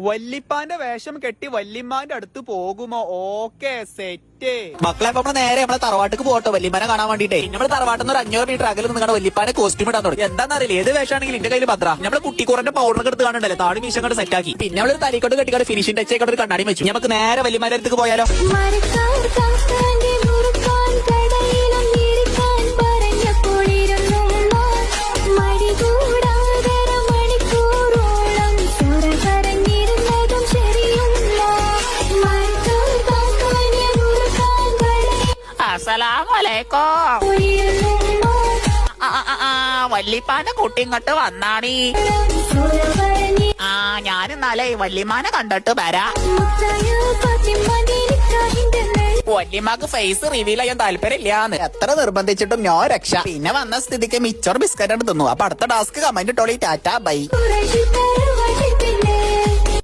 വല്ലിപ്പാന്റെ വേഷം കെട്ടി വല്യമ്മാന്റെ അടുത്ത് പോകുമോ? Okay set. മക്കളെ നമ്മള് നേരെ നമ്മളെ തറവാട്ടിക്ക് പോട്ടോ വല്യമ്മാനെ കാണാൻ വേണ്ടിട്ടേ. നമ്മള് തറവാട്ടിൽ നിന്ന് 500 മീറ്റർ അകലിൽ നിന്നാണ് വല്യപ്പാന്റെ കോസ്റ്റ്യൂം ഇടാൻ തുടങ്ങി. എന്താണെന്നറിയില്ല, ഏത് വേഷമാണെങ്കിലും എന്റെ കയ്യിൽ ഭദ്ര. നമ്മള് കുട്ടിക്കൂറന്റെ പൗഡർ എടുത്ത് കാണണ്ടല്ലേ, താടി മീശം കണ്ട് സെറ്റ് ആക്കി. പിന്നെ നമ്മളൊരു തലikoട്ട് കെട്ടിക്കാട് ഫിനിഷിംഗ് ടച്ച് ആയിക്കോട്ട് ഒരു കണ്ണാടി വെച്ചു. നമുക്ക് നേരെ വല്യമ്മാന്റെ അടുത്തേക്ക് പോയാലോ? അസ്സലാമലൈക്കും. വല്ലിപ്പാന്റെ കുട്ടി ഇങ്ങോട്ട് വന്നാണീ. ഞാനിന്നാലേ വല്യമാനെ കണ്ടിട്ട് വരാ. വല്യമാക്ക് ഫേസ് റിവീൽ ചെയ്യാൻ താല്പര്യമില്ലാന്ന് എത്ര നിർബന്ധിച്ചിട്ടും ഞാൻ രക്ഷ. പിന്നെ വന്ന സ്ഥിതിക്ക് മിച്ചർ ബിസ്ക്കറ്റ് തിന്നു. അപ്പൊ അടുത്ത ടാസ്ക് കമന്റ് ഇട്ടോളി. Tata by.